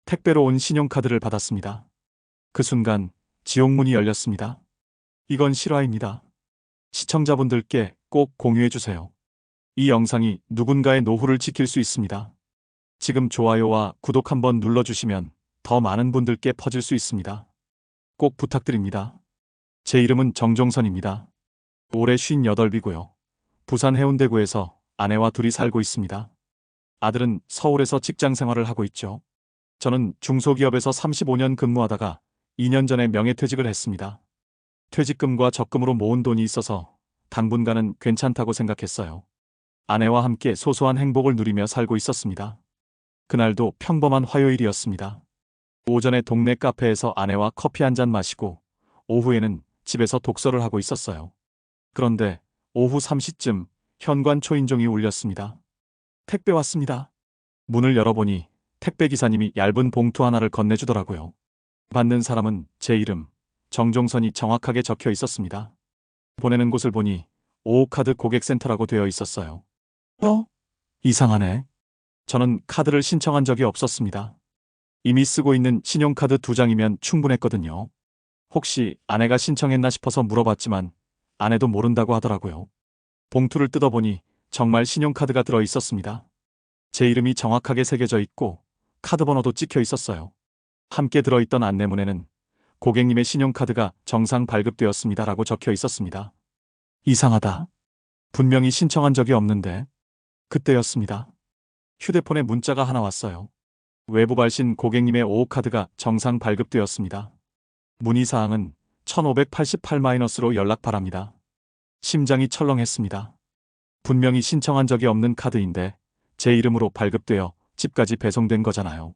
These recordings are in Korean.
택배로 온 신용카드를 받았습니다. 그 순간 지옥문이 열렸습니다. 이건 실화입니다. 시청자분들께 꼭 공유해주세요. 이 영상이 누군가의 노후를 지킬 수 있습니다. 지금 좋아요와 구독 한번 눌러주시면 더 많은 분들께 퍼질 수 있습니다. 꼭 부탁드립니다. 제 이름은 정종선입니다. 올해 58이고요. 부산 해운대구에서 아내와 둘이 살고 있습니다. 아들은 서울에서 직장 생활을 하고 있죠. 저는 중소기업에서 35년 근무하다가 2년 전에 명예퇴직을 했습니다. 퇴직금과 적금으로 모은 돈이 있어서 당분간은 괜찮다고 생각했어요. 아내와 함께 소소한 행복을 누리며 살고 있었습니다. 그날도 평범한 화요일이었습니다. 오전에 동네 카페에서 아내와 커피 한 잔 마시고 오후에는 집에서 독서를 하고 있었어요. 그런데 오후 3시쯤 현관 초인종이 울렸습니다. 택배 왔습니다. 문을 열어보니 택배 기사님이 얇은 봉투 하나를 건네주더라고요. 받는 사람은 제 이름, 정종선이 정확하게 적혀 있었습니다. 보내는 곳을 보니 오호카드 고객센터라고 되어 있었어요. 이상하네. 저는 카드를 신청한 적이 없었습니다. 이미 쓰고 있는 신용카드 2장이면 충분했거든요. 혹시 아내가 신청했나 싶어서 물어봤지만 아내도 모른다고 하더라고요. 봉투를 뜯어보니 정말 신용카드가 들어 있었습니다. 제 이름이 정확하게 새겨져 있고 카드 번호도 찍혀 있었어요. 함께 들어있던 안내문에는 고객님의 신용카드가 정상 발급되었습니다라고 적혀 있었습니다. 이상하다. 분명히 신청한 적이 없는데. 그때였습니다. 휴대폰에 문자가 하나 왔어요. 외부 발신 고객님의 오호카드가 정상 발급되었습니다. 문의사항은 1588-로 연락 바랍니다. 심장이 철렁했습니다. 분명히 신청한 적이 없는 카드인데 제 이름으로 발급되어 집까지 배송된 거잖아요.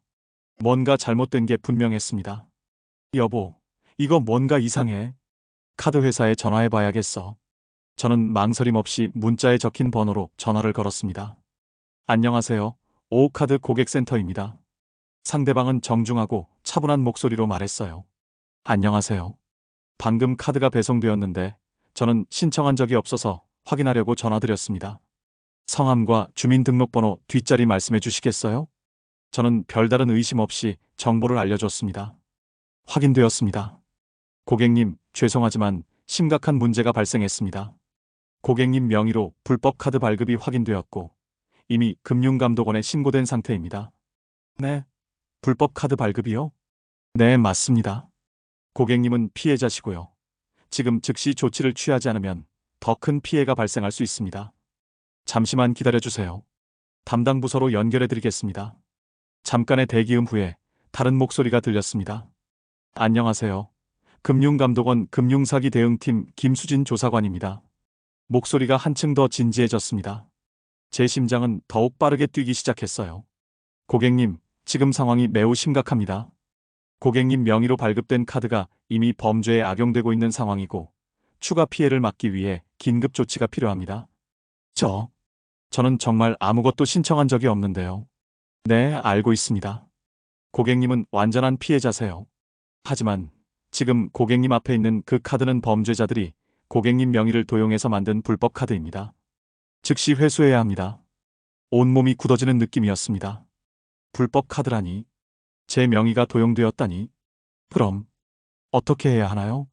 뭔가 잘못된 게 분명했습니다. 여보, 이거 뭔가 이상해. 카드 회사에 전화해봐야겠어. 저는 망설임 없이 문자에 적힌 번호로 전화를 걸었습니다. 안녕하세요. 오호카드 고객센터입니다. 상대방은 정중하고 차분한 목소리로 말했어요. 안녕하세요. 방금 카드가 배송되었는데 저는 신청한 적이 없어서 확인하려고 전화드렸습니다. 성함과 주민등록번호 뒷자리 말씀해 주시겠어요? 저는 별다른 의심 없이 정보를 알려줬습니다. 확인되었습니다. 고객님, 죄송하지만 심각한 문제가 발생했습니다. 고객님 명의로 불법 카드 발급이 확인되었고 이미 금융감독원에 신고된 상태입니다. 네? 불법 카드 발급이요? 네, 맞습니다. 고객님은 피해자시고요. 지금 즉시 조치를 취하지 않으면 더 큰 피해가 발생할 수 있습니다. 잠시만 기다려주세요. 담당 부서로 연결해드리겠습니다. 잠깐의 대기음 후에 다른 목소리가 들렸습니다. 안녕하세요. 금융감독원 금융사기 대응팀 김수진 조사관입니다. 목소리가 한층 더 진지해졌습니다. 제 심장은 더욱 빠르게 뛰기 시작했어요. 고객님, 지금 상황이 매우 심각합니다. 고객님 명의로 발급된 카드가 이미 범죄에 악용되고 있는 상황이고 추가 피해를 막기 위해 긴급 조치가 필요합니다. 저는 정말 아무것도 신청한 적이 없는데요. 네, 알고 있습니다. 고객님은 완전한 피해자세요. 하지만 지금 고객님 앞에 있는 그 카드는 범죄자들이 고객님 명의를 도용해서 만든 불법 카드입니다. 즉시 회수해야 합니다. 온몸이 굳어지는 느낌이었습니다. 불법 카드라니. 제 명의가 도용되었다니. 그럼 어떻게 해야 하나요?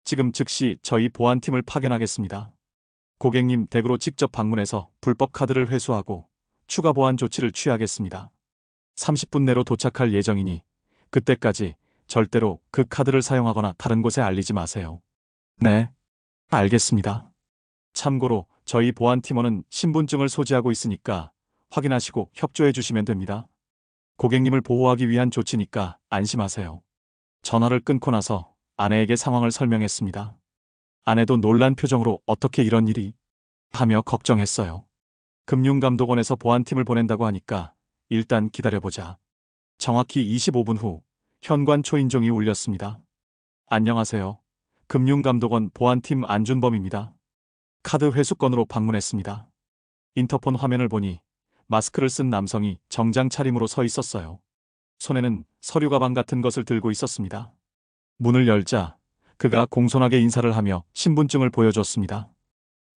지금 즉시 저희 보안팀을 파견하겠습니다. 고객님 댁으로 직접 방문해서 불법 카드를 회수하고 추가 보안 조치를 취하겠습니다. 30분 내로 도착할 예정이니 그때까지 절대로 그 카드를 사용하거나 다른 곳에 알리지 마세요. 네, 알겠습니다. 참고로 저희 보안팀원은 신분증을 소지하고 있으니까 확인하시고 협조해 주시면 됩니다. 고객님을 보호하기 위한 조치니까 안심하세요. 전화를 끊고 나서 아내에게 상황을 설명했습니다. 아내도 놀란 표정으로 어떻게 이런 일이? 하며 걱정했어요. 금융감독원에서 보안팀을 보낸다고 하니까 일단 기다려보자. 정확히 25분 후 현관 초인종이 울렸습니다. 안녕하세요. 금융감독원 보안팀 안준범입니다. 카드 회수건으로 방문했습니다. 인터폰 화면을 보니 마스크를 쓴 남성이 정장 차림으로 서 있었어요. 손에는 서류 가방 같은 것을 들고 있었습니다. 문을 열자 그가 공손하게 인사를 하며 신분증을 보여줬습니다.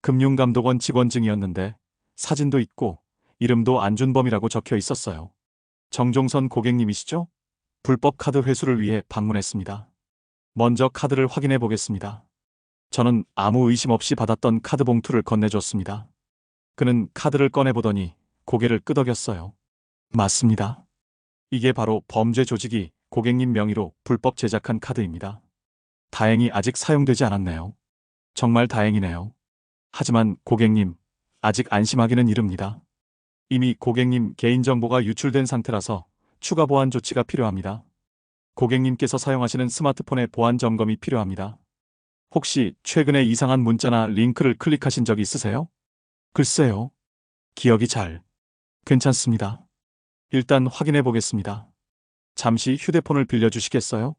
금융감독원 직원증이었는데 사진도 있고 이름도 안준범이라고 적혀 있었어요. 정종선 고객님이시죠? 불법 카드 회수를 위해 방문했습니다. 먼저 카드를 확인해 보겠습니다. 저는 아무 의심 없이 받았던 카드 봉투를 건네줬습니다. 그는 카드를 꺼내보더니 고개를 끄덕였어요. 맞습니다. 이게 바로 범죄 조직이 고객님 명의로 불법 제작한 카드입니다. 다행히 아직 사용되지 않았네요. 정말 다행이네요. 하지만 고객님, 아직 안심하기는 이릅니다. 이미 고객님 개인정보가 유출된 상태라서 추가 보안 조치가 필요합니다. 고객님께서 사용하시는 스마트폰의 보안 점검이 필요합니다. 혹시 최근에 이상한 문자나 링크를 클릭하신 적 있으세요? 글쎄요. 기억이 잘. 괜찮습니다. 일단 확인해 보겠습니다. 잠시 휴대폰을 빌려주시겠어요?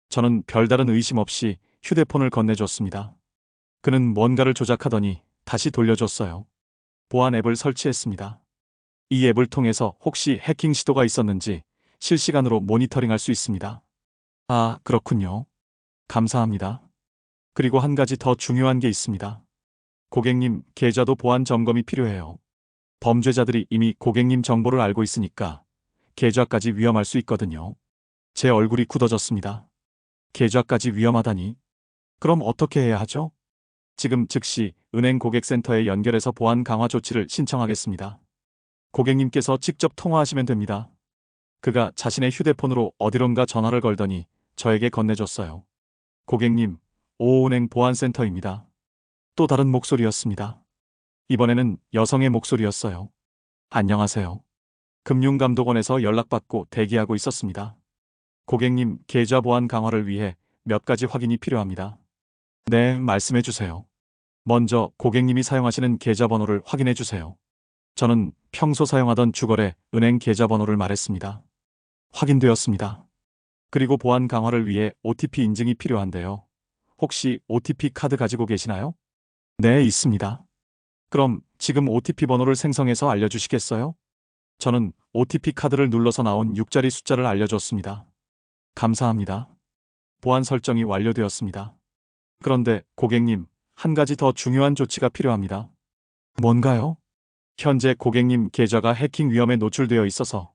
저는 별다른 의심 없이 휴대폰을 건네줬습니다. 그는 뭔가를 조작하더니 다시 돌려줬어요. 보안 앱을 설치했습니다. 이 앱을 통해서 혹시 해킹 시도가 있었는지 실시간으로 모니터링할 수 있습니다. 아, 그렇군요. 감사합니다. 그리고 한 가지 더 중요한 게 있습니다. 고객님 계좌도 보안 점검이 필요해요. 범죄자들이 이미 고객님 정보를 알고 있으니까 계좌까지 위험할 수 있거든요. 제 얼굴이 굳어졌습니다. 계좌까지 위험하다니. 그럼 어떻게 해야 하죠? 지금 즉시 은행 고객센터에 연결해서 보안 강화 조치를 신청하겠습니다. 고객님께서 직접 통화하시면 됩니다. 그가 자신의 휴대폰으로 어디론가 전화를 걸더니 저에게 건네줬어요. 고객님, 오은행 보안센터입니다. 또 다른 목소리였습니다. 이번에는 여성의 목소리였어요. 안녕하세요. 금융감독원에서 연락받고 대기하고 있었습니다. 고객님 계좌 보안 강화를 위해 몇 가지 확인이 필요합니다. 네, 말씀해 주세요. 먼저 고객님이 사용하시는 계좌번호를 확인해 주세요. 저는 평소 사용하던 주거래 은행 계좌번호를 말했습니다. 확인되었습니다. 그리고 보안 강화를 위해 OTP 인증이 필요한데요. 혹시 OTP 카드 가지고 계시나요? 네, 있습니다. 그럼 지금 OTP 번호를 생성해서 알려주시겠어요? 저는 OTP 카드를 눌러서 나온 6자리 숫자를 알려줬습니다. 감사합니다. 보안 설정이 완료되었습니다. 그런데 고객님, 한 가지 더 중요한 조치가 필요합니다. 뭔가요? 현재 고객님 계좌가 해킹 위험에 노출되어 있어서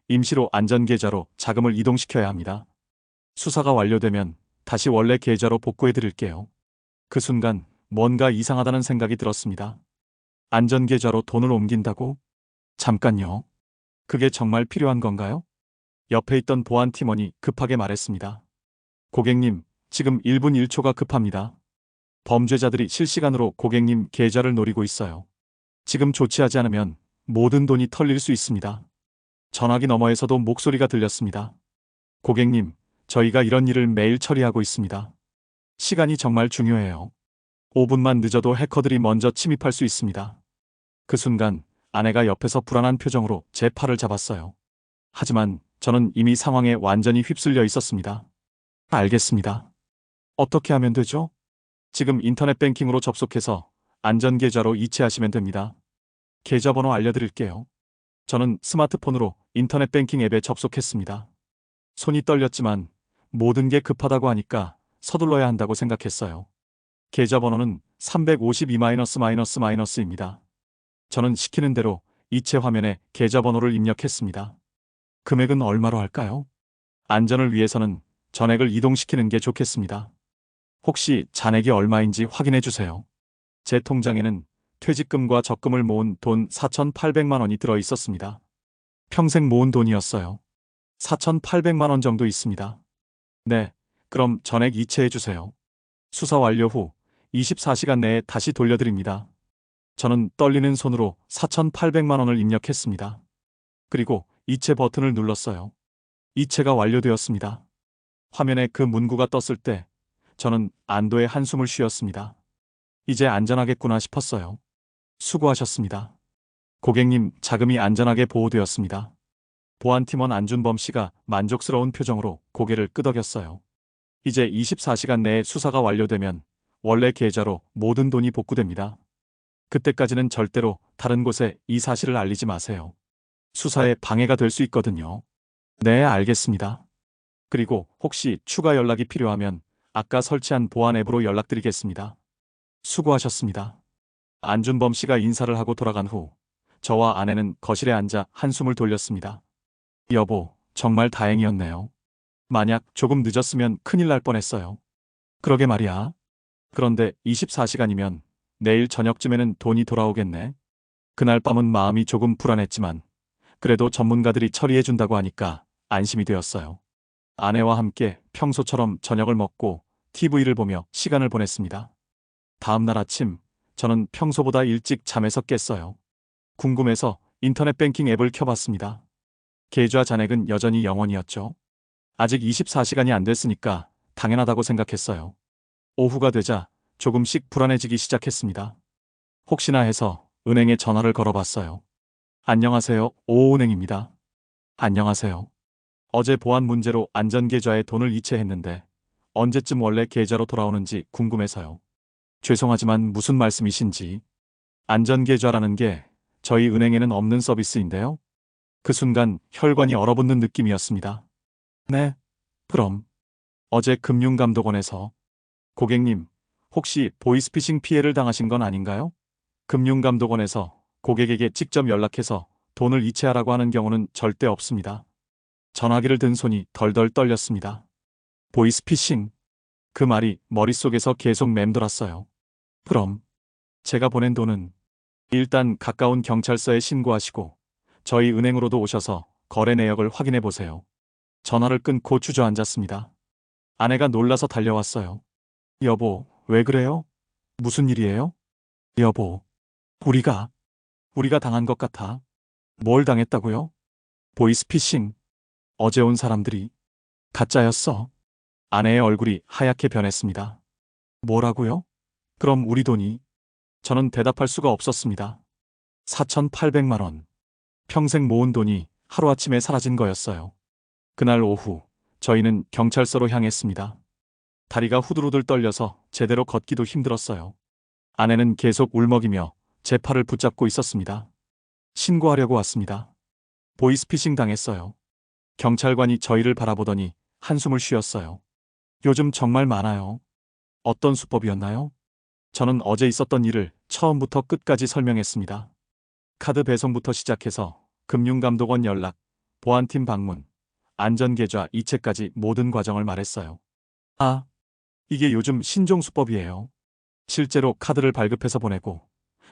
임시로 안전계좌로 자금을 이동시켜야 합니다. 수사가 완료되면 다시 원래 계좌로 복구해 드릴게요. 그 순간 뭔가 이상하다는 생각이 들었습니다. 안전계좌로 돈을 옮긴다고? 잠깐요. 그게 정말 필요한 건가요? 옆에 있던 보안 팀원이 급하게 말했습니다. 고객님, 지금 1분 1초가 급합니다. 범죄자들이 실시간으로 고객님 계좌를 노리고 있어요. 지금 조치하지 않으면 모든 돈이 털릴 수 있습니다. 전화기 너머에서도 목소리가 들렸습니다. 고객님, 저희가 이런 일을 매일 처리하고 있습니다. 시간이 정말 중요해요. 5분만 늦어도 해커들이 먼저 침입할 수 있습니다. 그 순간 아내가 옆에서 불안한 표정으로 제 팔을 잡았어요. 하지만 저는 이미 상황에 완전히 휩쓸려 있었습니다. 알겠습니다. 어떻게 하면 되죠? 지금 인터넷 뱅킹으로 접속해서 안전계좌로 이체하시면 됩니다. 계좌번호 알려드릴게요. 저는 스마트폰으로 인터넷 뱅킹 앱에 접속했습니다. 손이 떨렸지만 모든 게 급하다고 하니까 서둘러야 한다고 생각했어요. 계좌번호는 352-입니다. 저는 시키는 대로 이체 화면에 계좌번호를 입력했습니다. 금액은 얼마로 할까요? 안전을 위해서는 전액을 이동시키는 게 좋겠습니다. 혹시 잔액이 얼마인지 확인해 주세요. 제 통장에는 퇴직금과 적금을 모은 돈 4,800만 원이 들어 있었습니다. 평생 모은 돈이었어요. 4,800만 원 정도 있습니다. 네, 그럼 전액 이체해 주세요. 수사 완료 후 24시간 내에 다시 돌려드립니다. 저는 떨리는 손으로 4,800만 원을 입력했습니다. 그리고 이체 버튼을 눌렀어요. 이체가 완료되었습니다. 화면에 그 문구가 떴을 때 저는 안도의 한숨을 쉬었습니다. 이제 안전하겠구나 싶었어요. 수고하셨습니다. 고객님, 자금이 안전하게 보호되었습니다. 보안팀원 안준범 씨가 만족스러운 표정으로 고개를 끄덕였어요. 이제 24시간 내에 수사가 완료되면 원래 계좌로 모든 돈이 복구됩니다. 그때까지는 절대로 다른 곳에 이 사실을 알리지 마세요. 수사에 방해가 될 수 있거든요. 네, 알겠습니다. 그리고 혹시 추가 연락이 필요하면 아까 설치한 보안 앱으로 연락드리겠습니다. 수고하셨습니다. 안준범 씨가 인사를 하고 돌아간 후 저와 아내는 거실에 앉아 한숨을 돌렸습니다. 여보, 정말 다행이었네요. 만약 조금 늦었으면 큰일 날 뻔했어요. 그러게 말이야. 그런데 24시간이면 내일 저녁쯤에는 돈이 돌아오겠네. 그날 밤은 마음이 조금 불안했지만 그래도 전문가들이 처리해준다고 하니까 안심이 되었어요. 아내와 함께 평소처럼 저녁을 먹고 TV를 보며 시간을 보냈습니다. 다음 날 아침, 저는 평소보다 일찍 잠에서 깼어요. 궁금해서 인터넷 뱅킹 앱을 켜봤습니다. 계좌 잔액은 여전히 0원이었죠. 아직 24시간이 안 됐으니까 당연하다고 생각했어요. 오후가 되자 조금씩 불안해지기 시작했습니다. 혹시나 해서 은행에 전화를 걸어봤어요. 안녕하세요, 오은행입니다. 안녕하세요. 어제 보안 문제로 안전계좌에 돈을 이체했는데 언제쯤 원래 계좌로 돌아오는지 궁금해서요. 죄송하지만 무슨 말씀이신지. 안전계좌라는 게 저희 은행에는 없는 서비스인데요. 그 순간 혈관이 얼어붙는 느낌이었습니다. 네, 그럼 어제 금융감독원에서 고객님, 혹시 보이스피싱 피해를 당하신 건 아닌가요? 금융감독원에서 고객에게 직접 연락해서 돈을 이체하라고 하는 경우는 절대 없습니다. 전화기를 든 손이 덜덜 떨렸습니다. 보이스피싱. 그 말이 머릿속에서 계속 맴돌았어요. 그럼 제가 보낸 돈은 일단 가까운 경찰서에 신고하시고 저희 은행으로도 오셔서 거래 내역을 확인해 보세요. 전화를 끊고 주저앉았습니다. 아내가 놀라서 달려왔어요. 여보, 왜 그래요? 무슨 일이에요? 여보, 우리가 당한 것 같아. 뭘 당했다고요? 보이스피싱. 어제 온 사람들이 가짜였어. 아내의 얼굴이 하얗게 변했습니다. 뭐라고요? 그럼 우리 돈이? 저는 대답할 수가 없었습니다. 4,800만 원. 평생 모은 돈이 하루아침에 사라진 거였어요. 그날 오후, 저희는 경찰서로 향했습니다. 다리가 후들후들 떨려서 제대로 걷기도 힘들었어요. 아내는 계속 울먹이며 제 팔을 붙잡고 있었습니다. 신고하려고 왔습니다. 보이스피싱 당했어요. 경찰관이 저희를 바라보더니 한숨을 쉬었어요. 요즘 정말 많아요. 어떤 수법이었나요? 저는 어제 있었던 일을 처음부터 끝까지 설명했습니다. 카드 배송부터 시작해서 금융감독원 연락, 보안팀 방문, 안전계좌 이체까지 모든 과정을 말했어요. 아, 이게 요즘 신종 수법이에요. 실제로 카드를 발급해서 보내고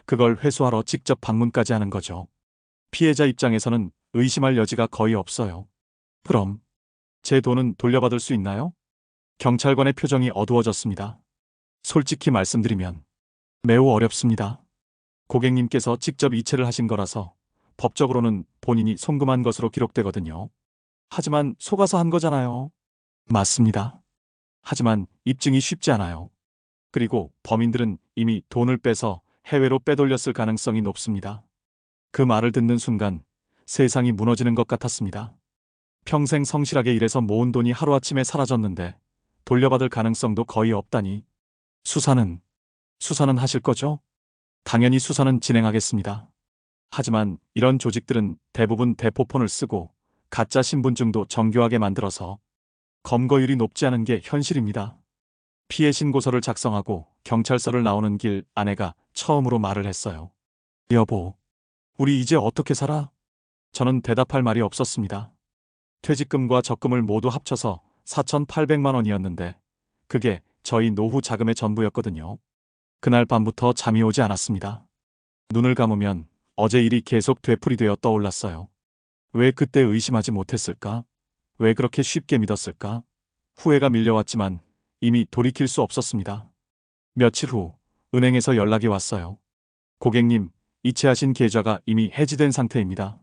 그걸 회수하러 직접 방문까지 하는 거죠. 피해자 입장에서는 의심할 여지가 거의 없어요. 그럼 제 돈은 돌려받을 수 있나요? 경찰관의 표정이 어두워졌습니다. 솔직히 말씀드리면 매우 어렵습니다. 고객님께서 직접 이체를 하신 거라서 법적으로는 본인이 송금한 것으로 기록되거든요. 하지만 속아서 한 거잖아요. 맞습니다. 하지만 입증이 쉽지 않아요. 그리고 범인들은 이미 돈을 빼서 해외로 빼돌렸을 가능성이 높습니다. 그 말을 듣는 순간 세상이 무너지는 것 같았습니다. 평생 성실하게 일해서 모은 돈이 하루아침에 사라졌는데 돌려받을 가능성도 거의 없다니. 수사는 하실 거죠? 당연히 수사는 진행하겠습니다. 하지만 이런 조직들은 대부분 대포폰을 쓰고 가짜 신분증도 정교하게 만들어서 검거율이 높지 않은 게 현실입니다. 피해 신고서를 작성하고 경찰서를 나오는 길 아내가 처음으로 말을 했어요. 여보, 우리 이제 어떻게 살아? 저는 대답할 말이 없었습니다. 퇴직금과 적금을 모두 합쳐서 4,800만 원이었는데 그게 저희 노후 자금의 전부였거든요. 그날 밤부터 잠이 오지 않았습니다. 눈을 감으면 어제 일이 계속 되풀이되어 떠올랐어요. 왜 그때 의심하지 못했을까? 왜 그렇게 쉽게 믿었을까? 후회가 밀려왔지만 이미 돌이킬 수 없었습니다. 며칠 후 은행에서 연락이 왔어요. 고객님, 이체하신 계좌가 이미 해지된 상태입니다.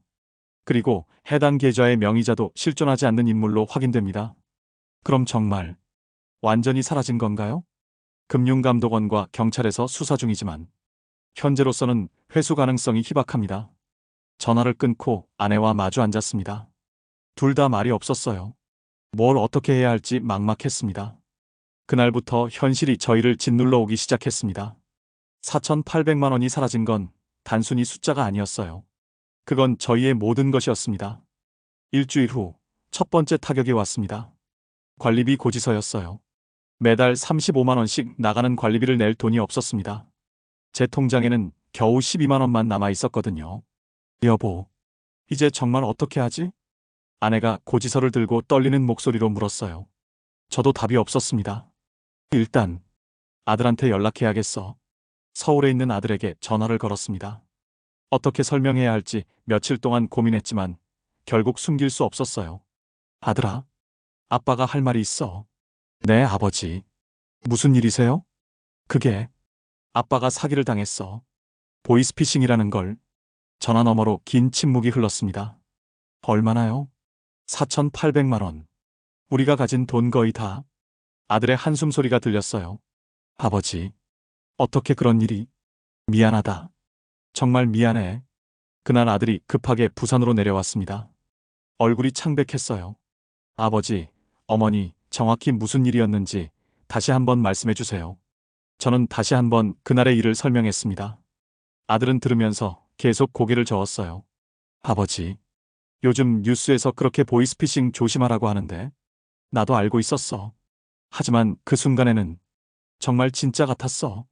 그리고 해당 계좌의 명의자도 실존하지 않는 인물로 확인됩니다. 그럼 정말 완전히 사라진 건가요? 금융감독원과 경찰에서 수사 중이지만 현재로서는 회수 가능성이 희박합니다. 전화를 끊고 아내와 마주 앉았습니다. 둘 다 말이 없었어요. 뭘 어떻게 해야 할지 막막했습니다. 그날부터 현실이 저희를 짓눌러 오기 시작했습니다. 4,800만 원이 사라진 건 단순히 숫자가 아니었어요. 그건 저희의 모든 것이었습니다. 일주일 후 첫 번째 타격이 왔습니다. 관리비 고지서였어요. 매달 35만 원씩 나가는 관리비를 낼 돈이 없었습니다. 제 통장에는 겨우 12만 원만 남아 있었거든요. 여보, 이제 정말 어떻게 하지? 아내가 고지서를 들고 떨리는 목소리로 물었어요. 저도 답이 없었습니다. 일단 아들한테 연락해야겠어. 서울에 있는 아들에게 전화를 걸었습니다. 어떻게 설명해야 할지 며칠 동안 고민했지만 결국 숨길 수 없었어요. 아들아, 아빠가 할 말이 있어. 네, 아버지. 무슨 일이세요? 그게 아빠가 사기를 당했어. 보이스피싱이라는 걸. 전화 너머로 긴 침묵이 흘렀습니다. 얼마나요? 4,800만 원. 우리가 가진 돈 거의 다. 아들의 한숨 소리가 들렸어요. 아버지, 어떻게 그런 일이? 미안하다. 정말 미안해. 그날 아들이 급하게 부산으로 내려왔습니다. 얼굴이 창백했어요. 아버지, 어머니, 정확히 무슨 일이었는지 다시 한번 말씀해 주세요. 저는 다시 한번 그날의 일을 설명했습니다. 아들은 들으면서 계속 고개를 저었어요. 아버지, 요즘 뉴스에서 그렇게 보이스피싱 조심하라고 하는데 나도 알고 있었어. 하지만 그 순간에는 정말 진짜 같았어.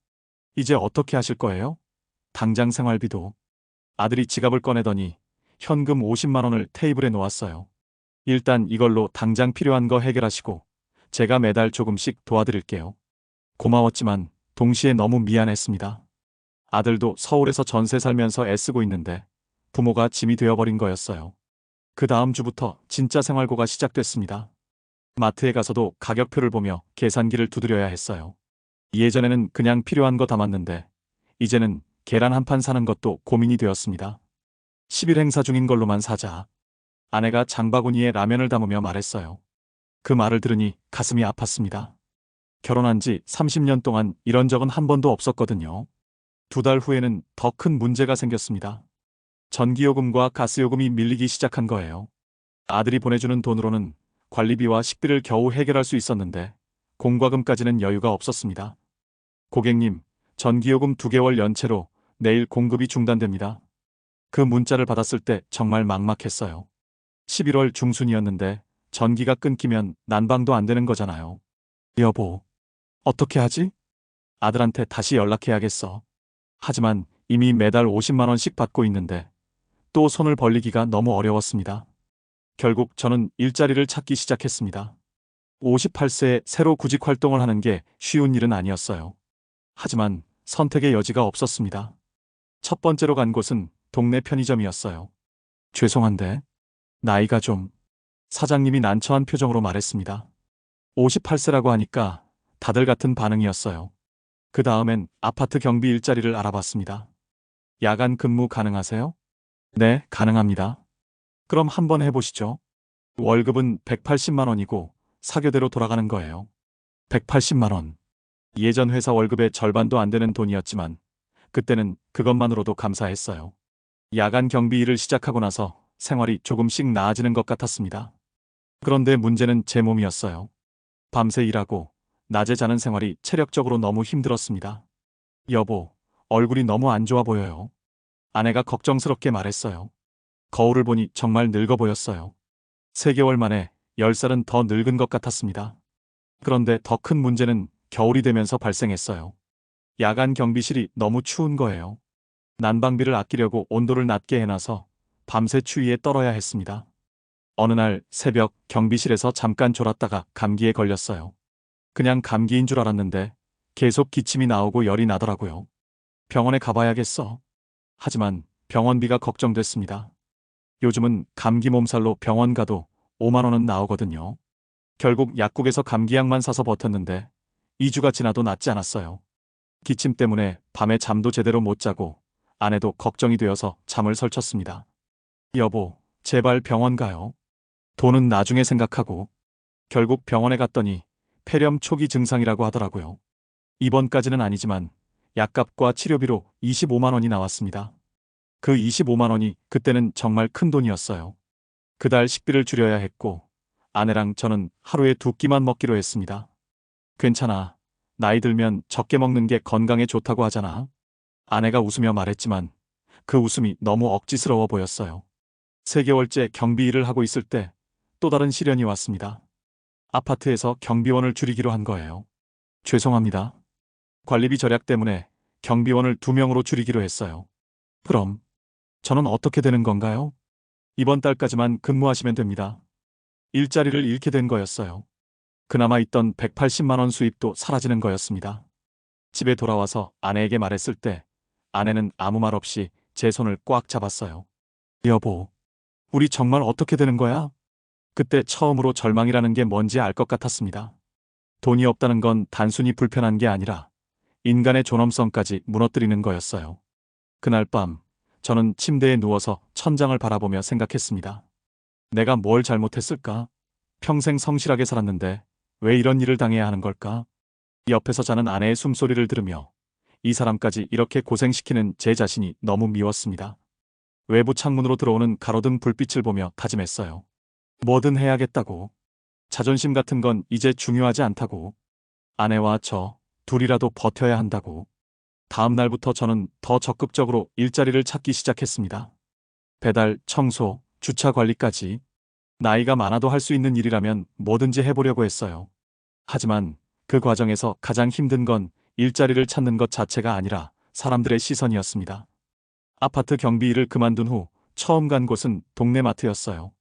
이제 어떻게 하실 거예요? 당장 생활비도. 아들이 지갑을 꺼내더니 현금 50만 원을 테이블에 놓았어요. 일단 이걸로 당장 필요한 거 해결하시고 제가 매달 조금씩 도와드릴게요. 고마웠지만 동시에 너무 미안했습니다. 아들도 서울에서 전세 살면서 애쓰고 있는데 부모가 짐이 되어버린 거였어요. 그 다음 주부터 진짜 생활고가 시작됐습니다. 마트에 가서도 가격표를 보며 계산기를 두드려야 했어요. 예전에는 그냥 필요한 거 담았는데 이제는 계란 한 판 사는 것도 고민이 되었습니다. 10일 행사 중인 걸로만 사자. 아내가 장바구니에 라면을 담으며 말했어요. 그 말을 들으니 가슴이 아팠습니다. 결혼한 지 30년 동안 이런 적은 한 번도 없었거든요. 2달 후에는 더 큰 문제가 생겼습니다. 전기요금과 가스요금이 밀리기 시작한 거예요. 아들이 보내주는 돈으로는 관리비와 식비를 겨우 해결할 수 있었는데 공과금까지는 여유가 없었습니다. 고객님, 전기요금 2개월 연체로 내일 공급이 중단됩니다. 그 문자를 받았을 때 정말 막막했어요. 11월 중순이었는데 전기가 끊기면 난방도 안 되는 거잖아요. 여보, 어떻게 하지? 아들한테 다시 연락해야겠어. 하지만 이미 매달 50만 원씩 받고 있는데 또 손을 벌리기가 너무 어려웠습니다. 결국 저는 일자리를 찾기 시작했습니다. 58세에 새로 구직 활동을 하는 게 쉬운 일은 아니었어요. 하지만 선택의 여지가 없었습니다. 첫 번째로 간 곳은 동네 편의점이었어요. 죄송한데 나이가 좀... 사장님이 난처한 표정으로 말했습니다. 58세라고 하니까 다들 같은 반응이었어요. 그 다음엔 아파트 경비 일자리를 알아봤습니다. 야간 근무 가능하세요? 네, 가능합니다. 그럼 한번 해보시죠. 월급은 180만 원이고 사교대로 돌아가는 거예요. 180만 원. 예전 회사 월급의 절반도 안 되는 돈이었지만 그때는 그것만으로도 감사했어요. 야간 경비 일을 시작하고 나서 생활이 조금씩 나아지는 것 같았습니다. 그런데 문제는 제 몸이었어요. 밤새 일하고 낮에 자는 생활이 체력적으로 너무 힘들었습니다. 여보, 얼굴이 너무 안 좋아 보여요. 아내가 걱정스럽게 말했어요. 거울을 보니 정말 늙어 보였어요. 3개월 만에 10살은 더 늙은 것 같았습니다. 그런데 더 큰 문제는 겨울이 되면서 발생했어요. 야간 경비실이 너무 추운 거예요. 난방비를 아끼려고 온도를 낮게 해놔서 밤새 추위에 떨어야 했습니다. 어느 날 새벽 경비실에서 잠깐 졸았다가 감기에 걸렸어요. 그냥 감기인 줄 알았는데 계속 기침이 나오고 열이 나더라고요. 병원에 가봐야겠어. 하지만 병원비가 걱정됐습니다. 요즘은 감기 몸살로 병원 가도 5만 원은 나오거든요. 결국 약국에서 감기약만 사서 버텼는데 2주가 지나도 낫지 않았어요. 기침 때문에 밤에 잠도 제대로 못 자고 아내도 걱정이 되어서 잠을 설쳤습니다. 여보, 제발 병원 가요. 돈은 나중에 생각하고. 결국 병원에 갔더니 폐렴 초기 증상이라고 하더라고요. 입원까지는 아니지만 약값과 치료비로 25만 원이 나왔습니다. 그 25만 원이 그때는 정말 큰 돈이었어요. 그달 식비를 줄여야 했고 아내랑 저는 하루에 2끼만 먹기로 했습니다. 괜찮아. 나이 들면 적게 먹는 게 건강에 좋다고 하잖아. 아내가 웃으며 말했지만 그 웃음이 너무 억지스러워 보였어요. 3개월째 경비 일을 하고 있을 때 또 다른 시련이 왔습니다. 아파트에서 경비원을 줄이기로 한 거예요. 죄송합니다. 관리비 절약 때문에 경비원을 2명으로 줄이기로 했어요. 그럼 저는 어떻게 되는 건가요? 이번 달까지만 근무하시면 됩니다. 일자리를 잃게 된 거였어요. 그나마 있던 180만 원 수입도 사라지는 거였습니다. 집에 돌아와서 아내에게 말했을 때 아내는 아무 말 없이 제 손을 꽉 잡았어요. 여보, 우리 정말 어떻게 되는 거야? 그때 처음으로 절망이라는 게 뭔지 알 것 같았습니다. 돈이 없다는 건 단순히 불편한 게 아니라 인간의 존엄성까지 무너뜨리는 거였어요. 그날 밤, 저는 침대에 누워서 천장을 바라보며 생각했습니다. 내가 뭘 잘못했을까? 평생 성실하게 살았는데 왜 이런 일을 당해야 하는 걸까? 옆에서 자는 아내의 숨소리를 들으며 이 사람까지 이렇게 고생시키는 제 자신이 너무 미웠습니다. 외부 창문으로 들어오는 가로등 불빛을 보며 다짐했어요. 뭐든 해야겠다고. 자존심 같은 건 이제 중요하지 않다고. 아내와 저 둘이라도 버텨야 한다고. 다음 날부터 저는 더 적극적으로 일자리를 찾기 시작했습니다. 배달, 청소, 주차 관리까지. 나이가 많아도 할 수 있는 일이라면 뭐든지 해보려고 했어요. 하지만 그 과정에서 가장 힘든 건 일자리를 찾는 것 자체가 아니라 사람들의 시선이었습니다. 아파트 경비 일을 그만둔 후 처음 간 곳은 동네 마트였어요.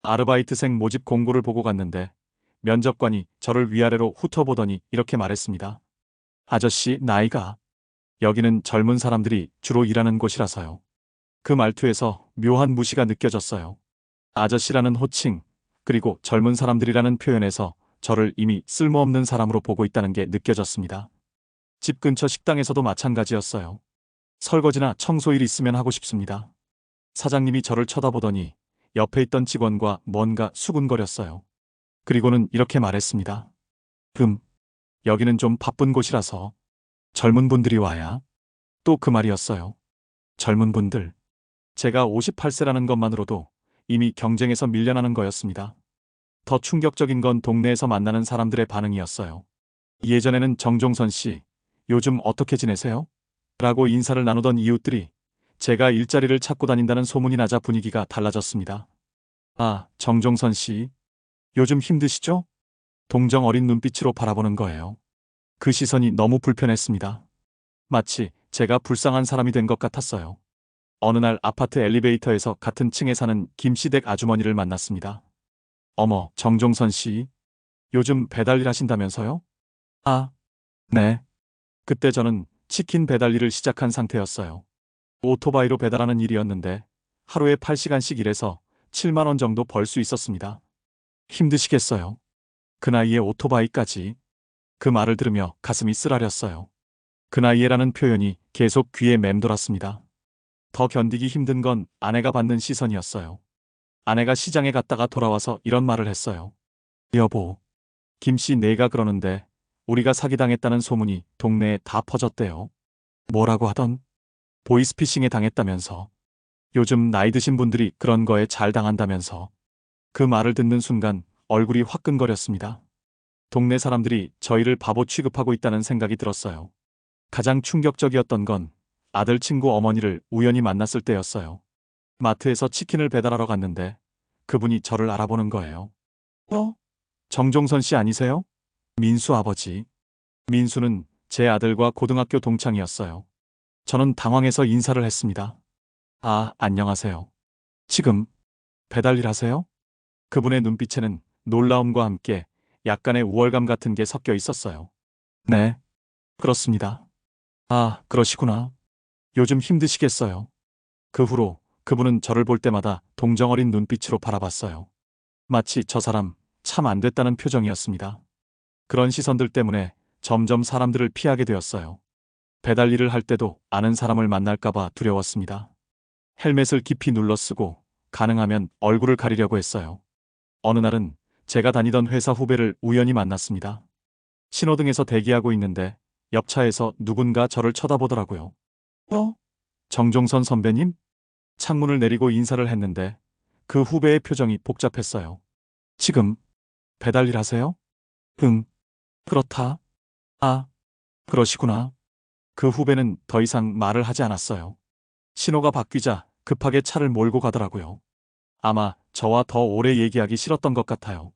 아르바이트생 모집 공고를 보고 갔는데 면접관이 저를 위아래로 훑어보더니 이렇게 말했습니다. 아저씨, 나이가. 여기는 젊은 사람들이 주로 일하는 곳이라서요. 그 말투에서 묘한 무시가 느껴졌어요. 아저씨라는 호칭, 그리고 젊은 사람들이라는 표현에서 저를 이미 쓸모없는 사람으로 보고 있다는 게 느껴졌습니다. 집 근처 식당에서도 마찬가지였어요. 설거지나 청소일 있으면 하고 싶습니다. 사장님이 저를 쳐다보더니 옆에 있던 직원과 뭔가 수군거렸어요. 그리고는 이렇게 말했습니다. 여기는 좀 바쁜 곳이라서 젊은 분들이 와야. 또 그 말이었어요. 젊은 분들. 제가 58세라는 것만으로도 이미 경쟁에서 밀려나는 거였습니다. 더 충격적인 건 동네에서 만나는 사람들의 반응이었어요. 예전에는 정종선 씨, 요즘 어떻게 지내세요? 라고 인사를 나누던 이웃들이 제가 일자리를 찾고 다닌다는 소문이 나자 분위기가 달라졌습니다. 아, 정종선 씨, 요즘 힘드시죠? 동정 어린 눈빛으로 바라보는 거예요. 그 시선이 너무 불편했습니다. 마치 제가 불쌍한 사람이 된 것 같았어요. 어느 날 아파트 엘리베이터에서 같은 층에 사는 김씨댁 아주머니를 만났습니다. 어머, 정종선 씨, 요즘 배달 일 하신다면서요? 아, 네. 그때 저는 치킨 배달 일을 시작한 상태였어요. 오토바이로 배달하는 일이었는데 하루에 8시간씩 일해서 7만 원 정도 벌 수 있었습니다. 힘드시겠어요? 그 나이에 오토바이까지. 그 말을 들으며 가슴이 쓰라렸어요. 그 나이에라는 표현이 계속 귀에 맴돌았습니다. 더 견디기 힘든 건 아내가 받는 시선이었어요. 아내가 시장에 갔다가 돌아와서 이런 말을 했어요. 여보, 김씨 내가 그러는데 우리가 사기당했다는 소문이 동네에 다 퍼졌대요. 뭐라고 하던? 보이스피싱에 당했다면서. 요즘 나이 드신 분들이 그런 거에 잘 당한다면서. 그 말을 듣는 순간 얼굴이 화끈거렸습니다. 동네 사람들이 저희를 바보 취급하고 있다는 생각이 들었어요. 가장 충격적이었던 건 아들 친구 어머니를 우연히 만났을 때였어요. 마트에서 치킨을 배달하러 갔는데 그분이 저를 알아보는 거예요. 정종선 씨 아니세요? 민수 아버지. 민수는 제 아들과 고등학교 동창이었어요. 저는 당황해서 인사를 했습니다. 아, 안녕하세요. 지금 배달 일 하세요? 그분의 눈빛에는 놀라움과 함께 약간의 우월감 같은 게 섞여 있었어요. 네, 그렇습니다. 아, 그러시구나. 요즘 힘드시겠어요. 그 후로 그분은 저를 볼 때마다 동정어린 눈빛으로 바라봤어요. 마치 저 사람 참 안 됐다는 표정이었습니다. 그런 시선들 때문에 점점 사람들을 피하게 되었어요. 배달 일을 할 때도 아는 사람을 만날까봐 두려웠습니다. 헬멧을 깊이 눌러 쓰고 가능하면 얼굴을 가리려고 했어요. 어느 날은 제가 다니던 회사 후배를 우연히 만났습니다. 신호등에서 대기하고 있는데 옆차에서 누군가 저를 쳐다보더라고요. 정종선 선배님? 창문을 내리고 인사를 했는데 그 후배의 표정이 복잡했어요. 지금 배달 일 하세요? 응, 그렇다. 아, 그러시구나. 그 후배는 더 이상 말을 하지 않았어요. 신호가 바뀌자 급하게 차를 몰고 가더라고요. 아마 저와 더 오래 얘기하기 싫었던 것 같아요.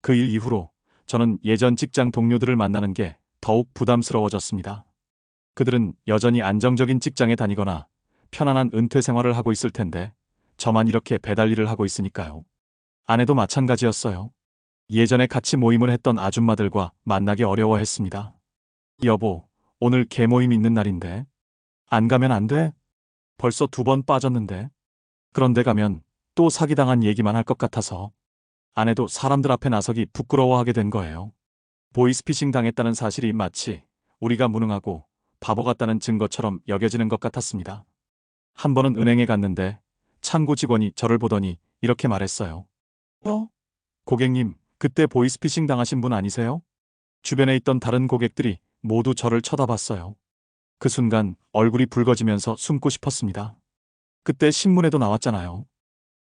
그 일 이후로 저는 예전 직장 동료들을 만나는 게 더욱 부담스러워졌습니다. 그들은 여전히 안정적인 직장에 다니거나 편안한 은퇴 생활을 하고 있을 텐데 저만 이렇게 배달 일을 하고 있으니까요. 아내도 마찬가지였어요. 예전에 같이 모임을 했던 아줌마들과 만나기 어려워했습니다. 여보, 오늘 개모임 있는 날인데. 안 가면 안 돼? 벌써 2번 빠졌는데. 그런데 가면 또 사기당한 얘기만 할 것 같아서. 아내도 사람들 앞에 나서기 부끄러워하게 된 거예요. 보이스피싱 당했다는 사실이 마치 우리가 무능하고 바보 같다는 증거처럼 여겨지는 것 같았습니다. 한 번은 은행에 갔는데 창구 직원이 저를 보더니 이렇게 말했어요. 고객님, 그때 보이스피싱 당하신 분 아니세요? 주변에 있던 다른 고객들이 모두 저를 쳐다봤어요. 그 순간 얼굴이 붉어지면서 숨고 싶었습니다. 그때 신문에도 나왔잖아요.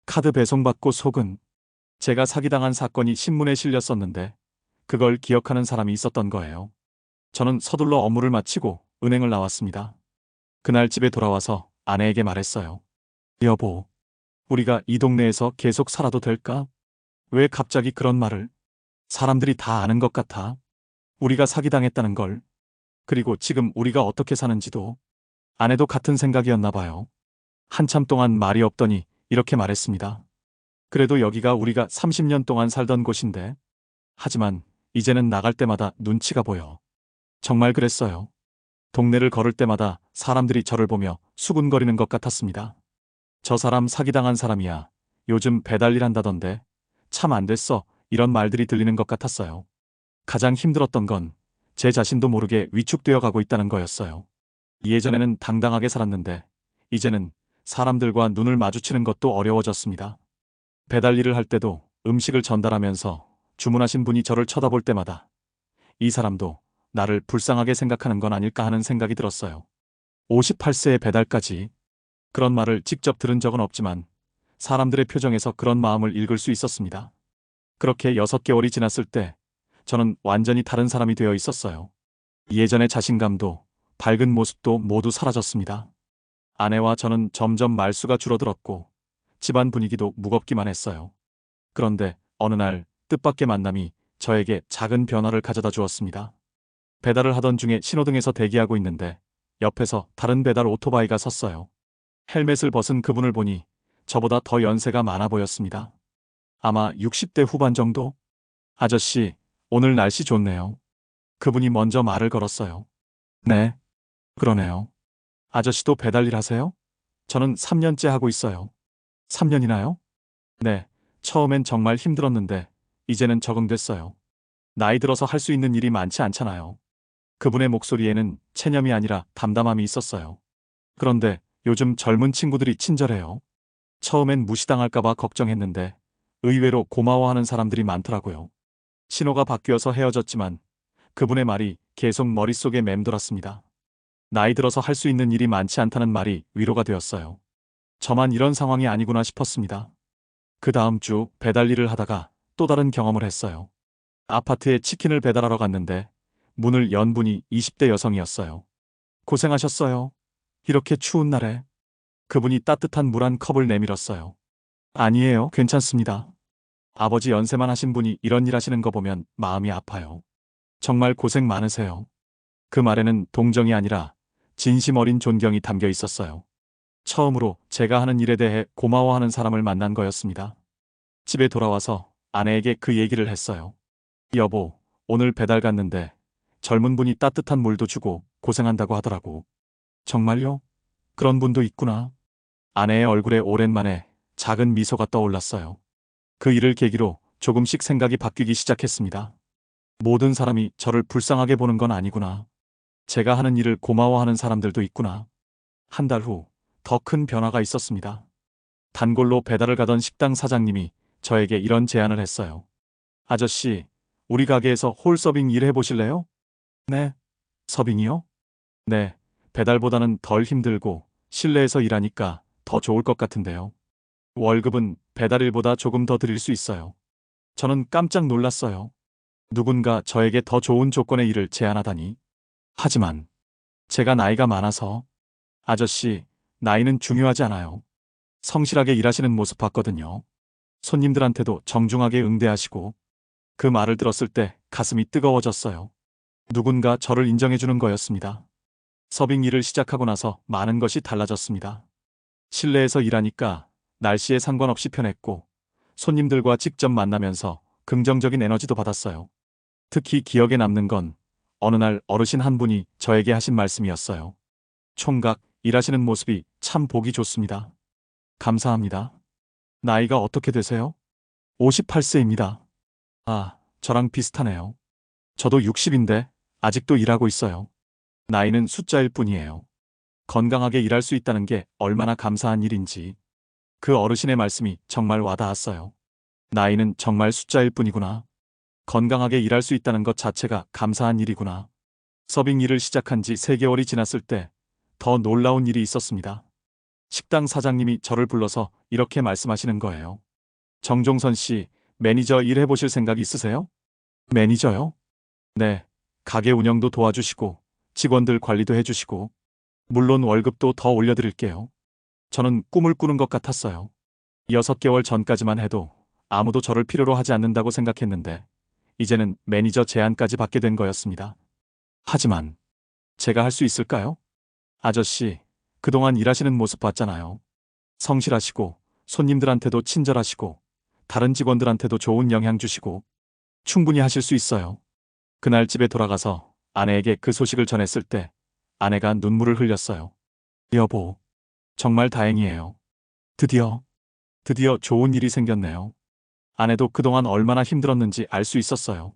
카드 배송받고 속은. 제가 사기당한 사건이 신문에 실렸었는데 그걸 기억하는 사람이 있었던 거예요. 저는 서둘러 업무를 마치고 은행을 나왔습니다. 그날 집에 돌아와서 아내에게 말했어요. 여보, 우리가 이 동네에서 계속 살아도 될까? 왜 갑자기 그런 말을? 사람들이 다 아는 것 같아. 우리가 사기당했다는 걸. 그리고 지금 우리가 어떻게 사는지도. 아내도 같은 생각이었나 봐요. 한참 동안 말이 없더니 이렇게 말했습니다. 그래도 여기가 우리가 30년 동안 살던 곳인데. 하지만 이제는 나갈 때마다 눈치가 보여. 정말 그랬어요. 동네를 걸을 때마다 사람들이 저를 보며 수군거리는 것 같았습니다. 저 사람 사기당한 사람이야. 요즘 배달일 한다던데. 참 안 됐어. 이런 말들이 들리는 것 같았어요. 가장 힘들었던 건 제 자신도 모르게 위축되어 가고 있다는 거였어요. 예전에는 당당하게 살았는데 이제는 사람들과 눈을 마주치는 것도 어려워졌습니다. 배달 일을 할 때도 음식을 전달하면서 주문하신 분이 저를 쳐다볼 때마다 이 사람도 나를 불쌍하게 생각하는 건 아닐까 하는 생각이 들었어요. 58세의 배달까지. 그런 말을 직접 들은 적은 없지만 사람들의 표정에서 그런 마음을 읽을 수 있었습니다. 그렇게 6개월이 지났을 때 저는 완전히 다른 사람이 되어 있었어요. 예전의 자신감도 밝은 모습도 모두 사라졌습니다. 아내와 저는 점점 말수가 줄어들었고 집안 분위기도 무겁기만 했어요. 그런데 어느 날 뜻밖의 만남이 저에게 작은 변화를 가져다 주었습니다. 배달을 하던 중에 신호등에서 대기하고 있는데 옆에서 다른 배달 오토바이가 섰어요. 헬멧을 벗은 그분을 보니 저보다 더 연세가 많아 보였습니다. 아마 60대 후반 정도? 아저씨, 오늘 날씨 좋네요. 그분이 먼저 말을 걸었어요. 네, 그러네요. 아저씨도 배달 일 하세요? 저는 3년째 하고 있어요. 3년이나요? 네, 처음엔 정말 힘들었는데 이제는 적응됐어요. 나이 들어서 할 수 있는 일이 많지 않잖아요. 그분의 목소리에는 체념이 아니라 담담함이 있었어요. 그런데 요즘 젊은 친구들이 친절해요. 처음엔 무시당할까봐 걱정했는데 의외로 고마워하는 사람들이 많더라고요. 신호가 바뀌어서 헤어졌지만 그분의 말이 계속 머릿속에 맴돌았습니다. 나이 들어서 할 수 있는 일이 많지 않다는 말이 위로가 되었어요. 저만 이런 상황이 아니구나 싶었습니다. 그 다음 주 배달 일을 하다가 또 다른 경험을 했어요. 아파트에 치킨을 배달하러 갔는데 문을 연 분이 20대 여성이었어요. 고생하셨어요. 이렇게 추운 날에. 그분이 따뜻한 물 한 컵을 내밀었어요. 아니에요, 괜찮습니다. 아버지 연세만 하신 분이 이런 일 하시는 거 보면 마음이 아파요. 정말 고생 많으세요. 그 말에는 동정이 아니라 진심 어린 존경이 담겨 있었어요. 처음으로 제가 하는 일에 대해 고마워하는 사람을 만난 거였습니다. 집에 돌아와서 아내에게 그 얘기를 했어요. 여보, 오늘 배달 갔는데 젊은 분이 따뜻한 물도 주고 고생한다고 하더라고. 정말요? 그런 분도 있구나. 아내의 얼굴에 오랜만에 작은 미소가 떠올랐어요. 그 일을 계기로 조금씩 생각이 바뀌기 시작했습니다. 모든 사람이 저를 불쌍하게 보는 건 아니구나. 제가 하는 일을 고마워하는 사람들도 있구나. 한 달 후 더 큰 변화가 있었습니다. 단골로 배달을 가던 식당 사장님이 저에게 이런 제안을 했어요. 아저씨, 우리 가게에서 홀서빙 일 해보실래요? 네. 서빙이요? 네. 배달보다는 덜 힘들고 실내에서 일하니까 더 좋을 것 같은데요. 월급은 배달일보다 조금 더 드릴 수 있어요. 저는 깜짝 놀랐어요. 누군가 저에게 더 좋은 조건의 일을 제안하다니. 하지만 제가 나이가 많아서. 아저씨, 나이는 중요하지 않아요. 성실하게 일하시는 모습 봤거든요. 손님들한테도 정중하게 응대하시고. 그 말을 들었을 때 가슴이 뜨거워졌어요. 누군가 저를 인정해주는 거였습니다. 서빙 일을 시작하고 나서 많은 것이 달라졌습니다. 실내에서 일하니까 날씨에 상관없이 편했고 손님들과 직접 만나면서 긍정적인 에너지도 받았어요. 특히 기억에 남는 건 어느 날 어르신 한 분이 저에게 하신 말씀이었어요. 총각, 일하시는 모습이 참 보기 좋습니다. 감사합니다. 나이가 어떻게 되세요? 58세입니다. 아, 저랑 비슷하네요. 저도 60인데 아직도 일하고 있어요. 나이는 숫자일 뿐이에요. 건강하게 일할 수 있다는 게 얼마나 감사한 일인지. 그 어르신의 말씀이 정말 와닿았어요. 나이는 정말 숫자일 뿐이구나. 건강하게 일할 수 있다는 것 자체가 감사한 일이구나. 서빙 일을 시작한 지 3개월이 지났을 때 더 놀라운 일이 있었습니다. 식당 사장님이 저를 불러서 이렇게 말씀하시는 거예요. 정종선 씨, 매니저 일 해보실 생각 있으세요? 매니저요? 네. 가게 운영도 도와주시고 직원들 관리도 해주시고 물론 월급도 더 올려드릴게요. 저는 꿈을 꾸는 것 같았어요. 6개월 전까지만 해도 아무도 저를 필요로 하지 않는다고 생각했는데 이제는 매니저 제안까지 받게 된 거였습니다. 하지만 제가 할 수 있을까요? 아저씨, 그동안 일하시는 모습 봤잖아요. 성실하시고 손님들한테도 친절하시고 다른 직원들한테도 좋은 영향 주시고 충분히 하실 수 있어요. 그날 집에 돌아가서 아내에게 그 소식을 전했을 때 아내가 눈물을 흘렸어요. 여보, 정말 다행이에요. 드디어 좋은 일이 생겼네요. 아내도 그동안 얼마나 힘들었는지 알 수 있었어요.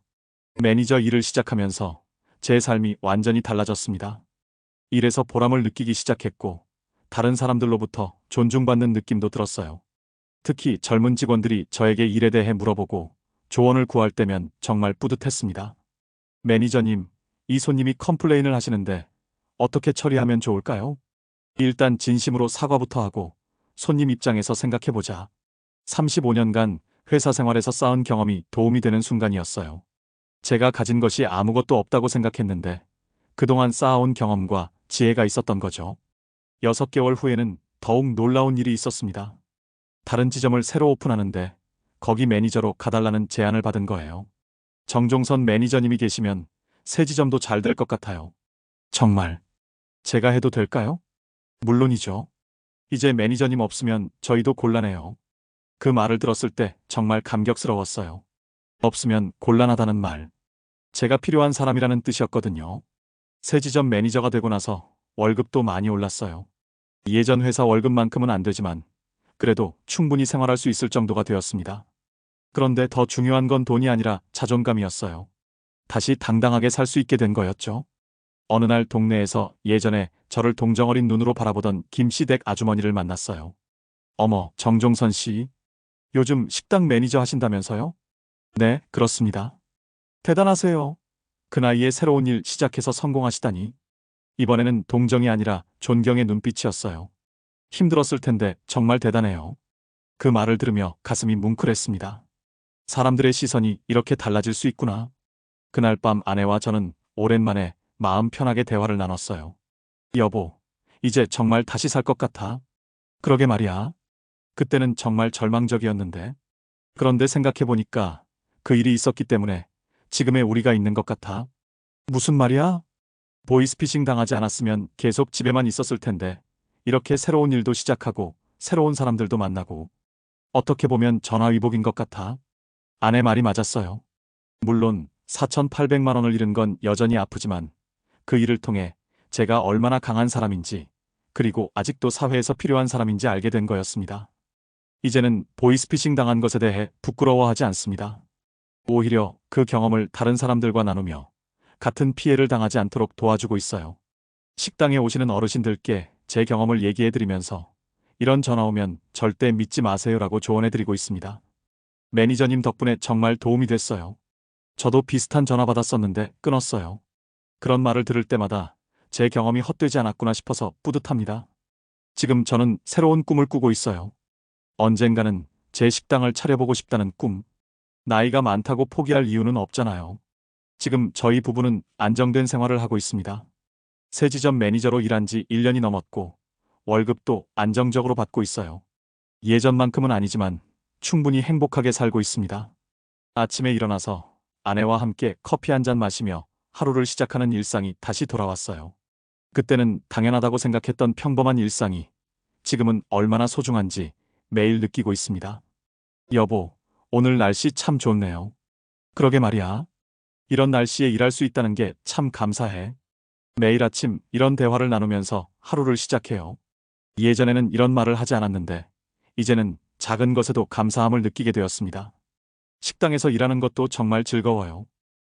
매니저 일을 시작하면서 제 삶이 완전히 달라졌습니다. 일에서 보람을 느끼기 시작했고 다른 사람들로부터 존중받는 느낌도 들었어요. 특히 젊은 직원들이 저에게 일에 대해 물어보고 조언을 구할 때면 정말 뿌듯했습니다. 매니저님, 이 손님이 컴플레인을 하시는데 어떻게 처리하면 좋을까요? 일단 진심으로 사과부터 하고 손님 입장에서 생각해보자. 35년간 회사 생활에서 쌓은 경험이 도움이 되는 순간이었어요. 제가 가진 것이 아무것도 없다고 생각했는데 그동안 쌓아온 경험과 지혜가 있었던 거죠. 6개월 후에는 더욱 놀라운 일이 있었습니다. 다른 지점을 새로 오픈하는데 거기 매니저로 가달라는 제안을 받은 거예요. 정종선 매니저님이 계시면 새 지점도 잘 될 것 같아요. 정말 제가 해도 될까요? 물론이죠. 이제 매니저님 없으면 저희도 곤란해요. 그 말을 들었을 때 정말 감격스러웠어요. 없으면 곤란하다는 말. 제가 필요한 사람이라는 뜻이었거든요. 새 지점 매니저가 되고 나서 월급도 많이 올랐어요. 예전 회사 월급만큼은 안 되지만 그래도 충분히 생활할 수 있을 정도가 되었습니다. 그런데 더 중요한 건 돈이 아니라 자존감이었어요. 다시 당당하게 살 수 있게 된 거였죠. 어느 날 동네에서 예전에 저를 동정어린 눈으로 바라보던 김씨댁 아주머니를 만났어요. 어머, 정종선 씨. 요즘 식당 매니저 하신다면서요? 네, 그렇습니다. 대단하세요. 그 나이에 새로운 일 시작해서 성공하시다니. 이번에는 동정이 아니라 존경의 눈빛이었어요. 힘들었을 텐데 정말 대단해요. 그 말을 들으며 가슴이 뭉클했습니다. 사람들의 시선이 이렇게 달라질 수 있구나. 그날 밤 아내와 저는 오랜만에 마음 편하게 대화를 나눴어요. 여보, 이제 정말 다시 살 것 같아. 그러게 말이야. 그때는 정말 절망적이었는데. 그런데 생각해보니까 그 일이 있었기 때문에 지금의 우리가 있는 것 같아. 무슨 말이야? 보이스피싱 당하지 않았으면 계속 집에만 있었을 텐데 이렇게 새로운 일도 시작하고 새로운 사람들도 만나고 어떻게 보면 전화위복인 것 같아. 아내 말이 맞았어요. 물론 4,800만 원을 잃은 건 여전히 아프지만 그 일을 통해 제가 얼마나 강한 사람인지 그리고 아직도 사회에서 필요한 사람인지 알게 된 거였습니다. 이제는 보이스피싱 당한 것에 대해 부끄러워하지 않습니다. 오히려 그 경험을 다른 사람들과 나누며 같은 피해를 당하지 않도록 도와주고 있어요. 식당에 오시는 어르신들께 제 경험을 얘기해드리면서 이런 전화 오면 절대 믿지 마세요라고 조언해드리고 있습니다. 매니저님 덕분에 정말 도움이 됐어요. 저도 비슷한 전화 받았었는데 끊었어요. 그런 말을 들을 때마다 제 경험이 헛되지 않았구나 싶어서 뿌듯합니다. 지금 저는 새로운 꿈을 꾸고 있어요. 언젠가는 제 식당을 차려보고 싶다는 꿈. 나이가 많다고 포기할 이유는 없잖아요. 지금 저희 부부는 안정된 생활을 하고 있습니다. 새 지점 매니저로 일한 지 1년이 넘었고 월급도 안정적으로 받고 있어요. 예전만큼은 아니지만 충분히 행복하게 살고 있습니다. 아침에 일어나서 아내와 함께 커피 한 잔 마시며 하루를 시작하는 일상이 다시 돌아왔어요. 그때는 당연하다고 생각했던 평범한 일상이 지금은 얼마나 소중한지 매일 느끼고 있습니다. 여보, 오늘 날씨 참 좋네요. 그러게 말이야. 이런 날씨에 일할 수 있다는 게 참 감사해. 매일 아침 이런 대화를 나누면서 하루를 시작해요. 예전에는 이런 말을 하지 않았는데, 이제는 작은 것에도 감사함을 느끼게 되었습니다. 식당에서 일하는 것도 정말 즐거워요.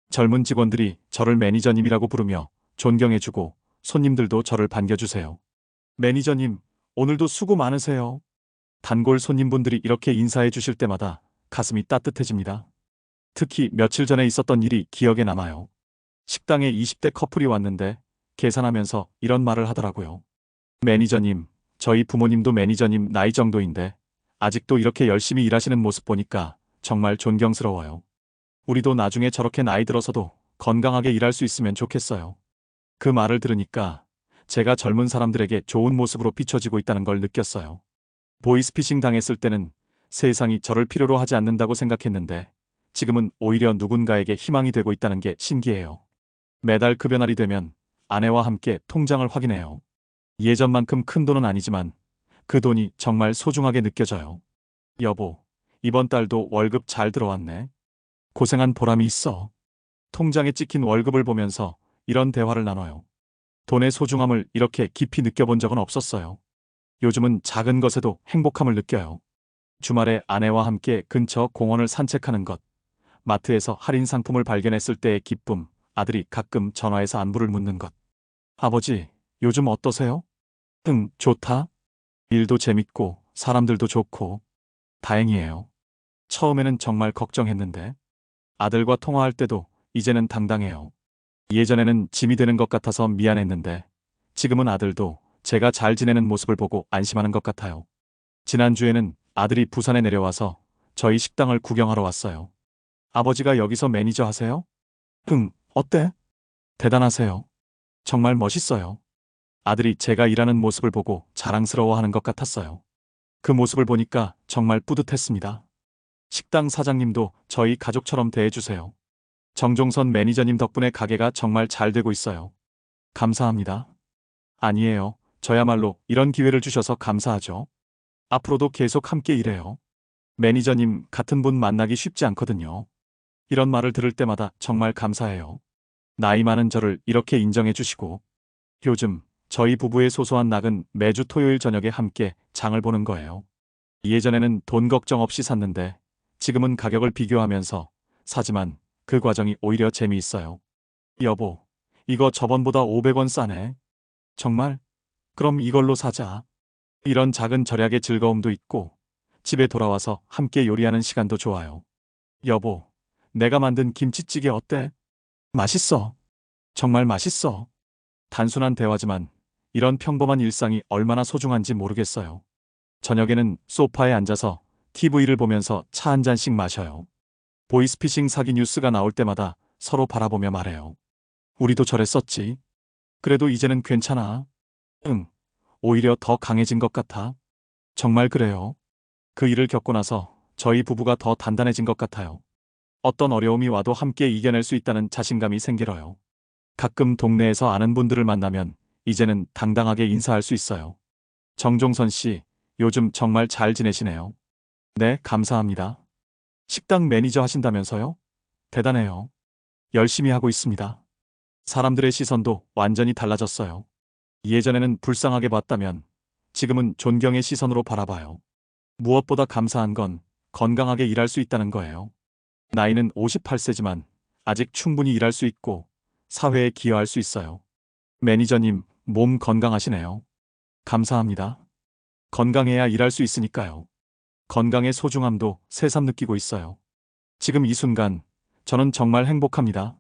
젊은 직원들이 저를 매니저님이라고 부르며 존경해주고 손님들도 저를 반겨주세요. 매니저님, 오늘도 수고 많으세요. 단골 손님분들이 이렇게 인사해 주실 때마다 가슴이 따뜻해집니다. 특히 며칠 전에 있었던 일이 기억에 남아요. 식당에 20대 커플이 왔는데 계산하면서 이런 말을 하더라고요. 매니저님, 저희 부모님도 매니저님 나이 정도인데 아직도 이렇게 열심히 일하시는 모습 보니까 정말 존경스러워요. 우리도 나중에 저렇게 나이 들어서도 건강하게 일할 수 있으면 좋겠어요. 그 말을 들으니까 제가 젊은 사람들에게 좋은 모습으로 비춰지고 있다는 걸 느꼈어요. 보이스피싱 당했을 때는 세상이 저를 필요로 하지 않는다고 생각했는데 지금은 오히려 누군가에게 희망이 되고 있다는 게 신기해요. 매달 급여날이 되면 아내와 함께 통장을 확인해요. 예전만큼 큰 돈은 아니지만 그 돈이 정말 소중하게 느껴져요. 여보, 이번 달도 월급 잘 들어왔네. 고생한 보람이 있어. 통장에 찍힌 월급을 보면서 이런 대화를 나눠요. 돈의 소중함을 이렇게 깊이 느껴본 적은 없었어요. 요즘은 작은 것에도 행복함을 느껴요. 주말에 아내와 함께 근처 공원을 산책하는 것, 마트에서 할인 상품을 발견했을 때의 기쁨, 아들이 가끔 전화해서 안부를 묻는 것. 아버지, 요즘 어떠세요? 응, 좋다. 일도 재밌고, 사람들도 좋고, 다행이에요. 처음에는 정말 걱정했는데, 아들과 통화할 때도 이제는 당당해요. 예전에는 짐이 되는 것 같아서 미안했는데, 지금은 아들도 제가 잘 지내는 모습을 보고 안심하는 것 같아요. 지난주에는 아들이 부산에 내려와서 저희 식당을 구경하러 왔어요. 아버지가 여기서 매니저 하세요? 응, 어때? 대단하세요. 정말 멋있어요. 아들이 제가 일하는 모습을 보고 자랑스러워하는 것 같았어요. 그 모습을 보니까 정말 뿌듯했습니다. 식당 사장님도 저희 가족처럼 대해주세요. 정종선 매니저님 덕분에 가게가 정말 잘 되고 있어요. 감사합니다. 아니에요. 저야말로 이런 기회를 주셔서 감사하죠. 앞으로도 계속 함께 일해요. 매니저님 같은 분 만나기 쉽지 않거든요. 이런 말을 들을 때마다 정말 감사해요. 나이 많은 저를 이렇게 인정해 주시고, 요즘 저희 부부의 소소한 낙은 매주 토요일 저녁에 함께 장을 보는 거예요. 예전에는 돈 걱정 없이 샀는데 지금은 가격을 비교하면서 사지만 그 과정이 오히려 재미있어요. 여보, 이거 저번보다 500원 싸네. 정말? 그럼 이걸로 사자. 이런 작은 절약의 즐거움도 있고 집에 돌아와서 함께 요리하는 시간도 좋아요. 여보, 내가 만든 김치찌개 어때? 맛있어. 정말 맛있어. 단순한 대화지만 이런 평범한 일상이 얼마나 소중한지 모르겠어요. 저녁에는 소파에 앉아서 TV를 보면서 차 한 잔씩 마셔요. 보이스피싱 사기 뉴스가 나올 때마다 서로 바라보며 말해요. 우리도 저랬었지. 그래도 이제는 괜찮아. 응, 오히려 더 강해진 것 같아. 정말 그래요. 그 일을 겪고 나서 저희 부부가 더 단단해진 것 같아요. 어떤 어려움이 와도 함께 이겨낼 수 있다는 자신감이 생길어요. 가끔 동네에서 아는 분들을 만나면 이제는 당당하게 인사할 수 있어요. 정종선 씨, 요즘 정말 잘 지내시네요. 네, 감사합니다. 식당 매니저 하신다면서요? 대단해요. 열심히 하고 있습니다. 사람들의 시선도 완전히 달라졌어요. 예전에는 불쌍하게 봤다면 지금은 존경의 시선으로 바라봐요. 무엇보다 감사한 건 건강하게 일할 수 있다는 거예요. 나이는 58세지만 아직 충분히 일할 수 있고 사회에 기여할 수 있어요. 매니저님, 몸 건강하시네요. 감사합니다. 건강해야 일할 수 있으니까요. 건강의 소중함도 새삼 느끼고 있어요. 지금 이 순간 저는 정말 행복합니다.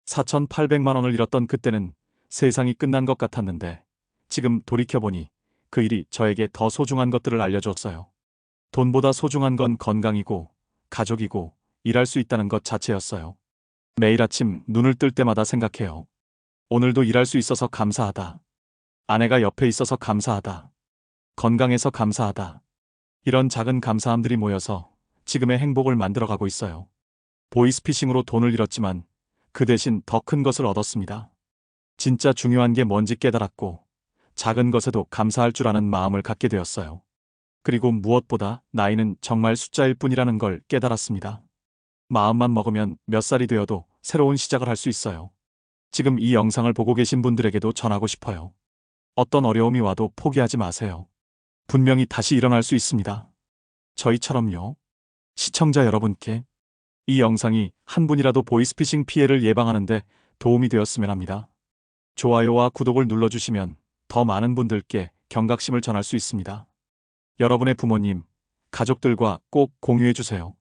4,800만 원을 잃었던 그때는 세상이 끝난 것 같았는데 지금 돌이켜보니 그 일이 저에게 더 소중한 것들을 알려줬어요. 돈보다 소중한 건 건강이고 가족이고 일할 수 있다는 것 자체였어요. 매일 아침 눈을 뜰 때마다 생각해요. 오늘도 일할 수 있어서 감사하다. 아내가 옆에 있어서 감사하다. 건강해서 감사하다. 이런 작은 감사함들이 모여서 지금의 행복을 만들어가고 있어요. 보이스피싱으로 돈을 잃었지만 그 대신 더 큰 것을 얻었습니다. 진짜 중요한 게 뭔지 깨달았고 작은 것에도 감사할 줄 아는 마음을 갖게 되었어요. 그리고 무엇보다 나이는 정말 숫자일 뿐이라는 걸 깨달았습니다. 마음만 먹으면 몇 살이 되어도 새로운 시작을 할 수 있어요. 지금 이 영상을 보고 계신 분들에게도 전하고 싶어요. 어떤 어려움이 와도 포기하지 마세요. 분명히 다시 일어날 수 있습니다. 저희처럼요. 시청자 여러분께 이 영상이 한 분이라도 보이스피싱 피해를 예방하는데 도움이 되었으면 합니다. 좋아요와 구독을 눌러주시면 더 많은 분들께 경각심을 전할 수 있습니다. 여러분의 부모님, 가족들과 꼭 공유해주세요.